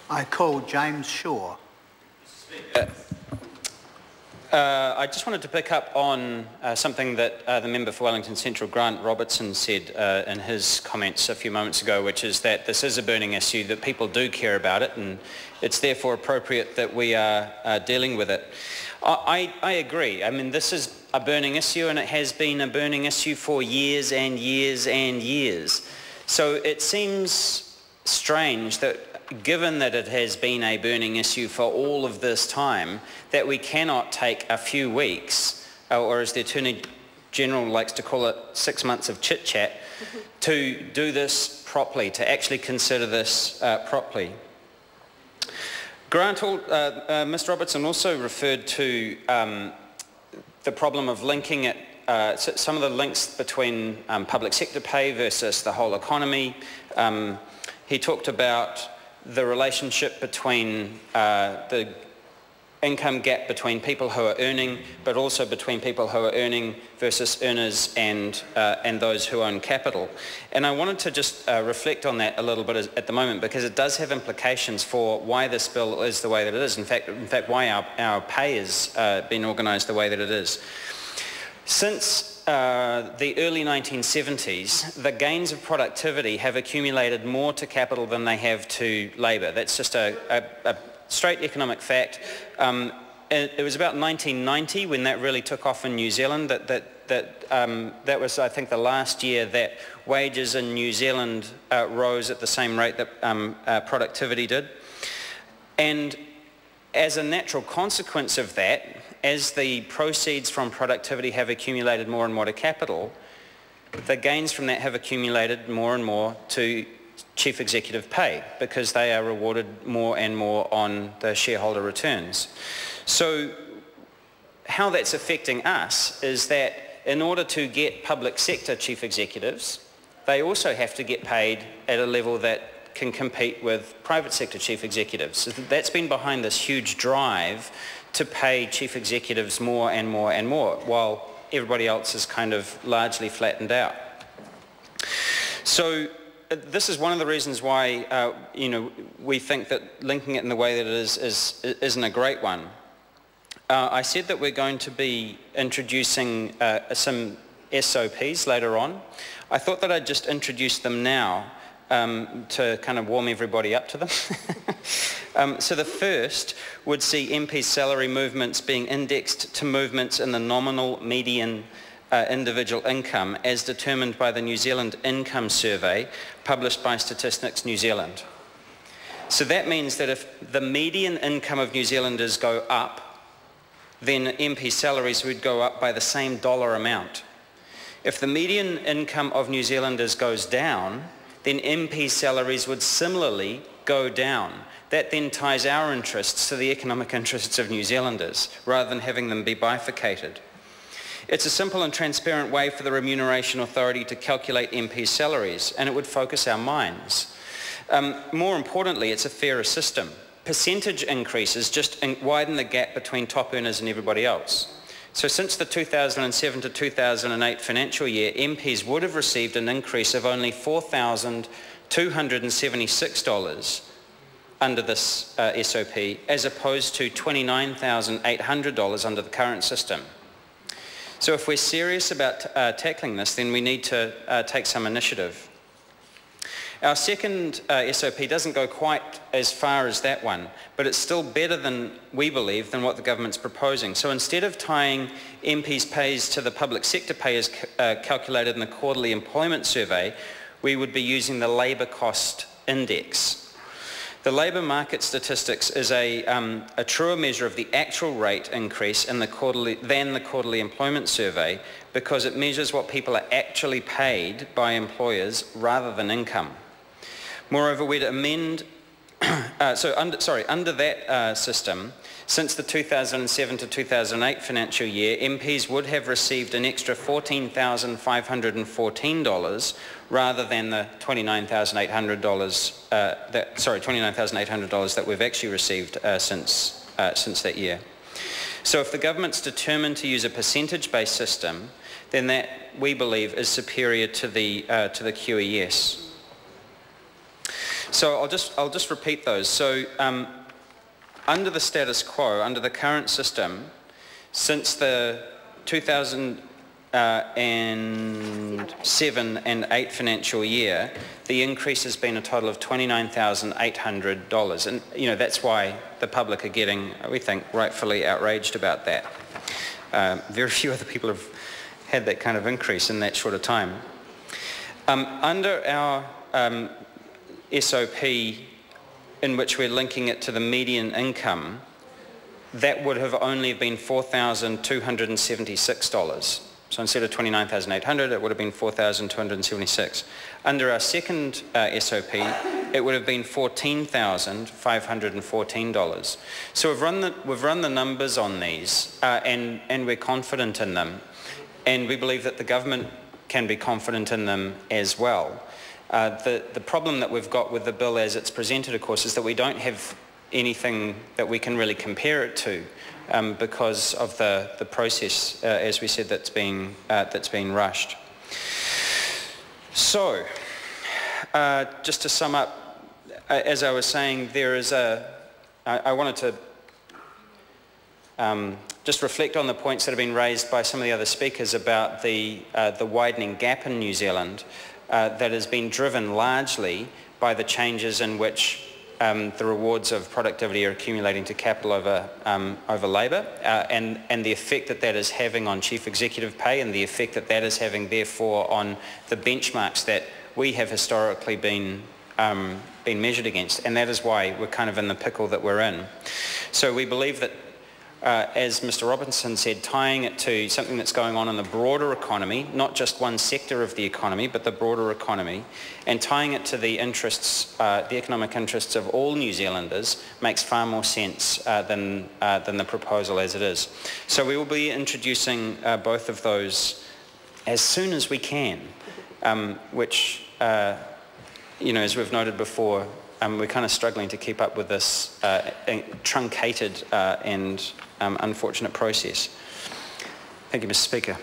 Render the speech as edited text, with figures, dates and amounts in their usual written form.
I call James Shaw. I just wanted to pick up on something that the member for Wellington Central, Grant Robertson, said in his comments a few moments ago, which is that this is a burning issue, that people do care about it, and it's therefore appropriate that we are dealing with it. I agree. I mean, this is a burning issue, and it has been a burning issue for years and years and years. So it seems strange that, given that it has been a burning issue for all of this time, that we cannot take a few weeks, or as the Attorney General likes to call it, 6 months of chit-chat, to do this properly, to actually consider this properly. Mr. Robertson also referred to the problem of linking it, some of the links between public sector pay versus the whole economy. He talked about the relationship between the income gap between people who are earning, but also between people who are earning versus earners and those who own capital. And I wanted to just reflect on that a little bit at the moment, because it does have implications for why this bill is the way that it is. In fact, why our pay has been organised the way that it is. Since the early 1970s, the gains of productivity have accumulated more to capital than they have to labour. That's just a straight economic fact. It was about 1990 when that really took off in New Zealand. That was, I think, the last year that wages in New Zealand rose at the same rate that productivity did. And as a natural consequence of that, as the proceeds from productivity have accumulated more and more to capital, the gains from that have accumulated more and more to chief executive pay, because they are rewarded more and more on the shareholder returns. So how that's affecting us is that in order to get public sector chief executives, they also have to get paid at a level that can compete with private sector chief executives. So that's been behind this huge drive to pay chief executives more and more and more, while everybody else is kind of largely flattened out. So this is one of the reasons why we think that linking it in the way that it isn't a great one. I said that we're going to be introducing some SOPs later on. I thought that I'd just introduce them now to kind of warm everybody up to them. So the first would see MP salary movements being indexed to movements in the nominal median individual income as determined by the New Zealand Income Survey published by Statistics New Zealand. So that means that if the median income of New Zealanders go up, then MP salaries would go up by the same dollar amount. If the median income of New Zealanders goes down, then MP salaries would similarly go down. That then ties our interests to the economic interests of New Zealanders, rather than having them be bifurcated. It's a simple and transparent way for the Remuneration Authority to calculate MP salaries, and it would focus our minds. More importantly, it's a fairer system. Percentage increases just widen the gap between top earners and everybody else. So since the 2007 to 2008 financial year, MPs would have received an increase of only $4,276 under this SOP, as opposed to $29,800 under the current system. So if we're serious about tackling this, then we need to take some initiative. Our second SOP doesn't go quite as far as that one, but it's still better than, we believe, than what the government's proposing. So instead of tying MPs' pays to the public sector pay as calculated in the quarterly employment survey, we would be using the labour cost index. The labour market statistics is a truer measure of the actual rate increase in the quarterly employment survey, because it measures what people are actually paid by employers rather than income. Moreover, we'd amend, under that system, since the 2007 to 2008 financial year, MPs would have received an extra $14,514 rather than the $29,800 $29,800 that we've actually received since that year. So if the government's determined to use a percentage-based system, then that, we believe, is superior to the QES. So I'll just repeat those. So under the status quo, under the current system, since the 2007 and 8 financial year, the increase has been a total of $29,800, and that's why the public are getting, we think, rightfully outraged about that. Very few other people have had that kind of increase in that short of time. Under our SOP, in which we're linking it to the median income, that would have only been $4,276. So instead of $29,800, it would have been $4,276. Under our second SOP, it would have been $14,514. So we've run the numbers on these, and we're confident in them, and we believe that the government can be confident in them as well. The problem that we've got with the bill as it's presented, of course, is that we don't have anything that we can really compare it to because of the process, as we said, that's been rushed. So, just to sum up, as I was saying, I wanted to just reflect on the points that have been raised by some of the other speakers about the widening gap in New Zealand that has been driven largely by the changes in which the rewards of productivity are accumulating to capital over labour, and the effect that is having on chief executive pay, and the effect that is having therefore on the benchmarks that we have historically been measured against, and that is why we're kind of in the pickle that we're in. So we believe that, as Mr. Robertson said, tying it to something that's going on in the broader economy, not just one sector of the economy, but the broader economy, and tying it to the interests, the economic interests of all New Zealanders makes far more sense than the proposal as it is. So we will be introducing both of those as soon as we can, which, as we've noted before, we're kind of struggling to keep up with this truncated and unfortunate process. Thank you, Mr. Speaker.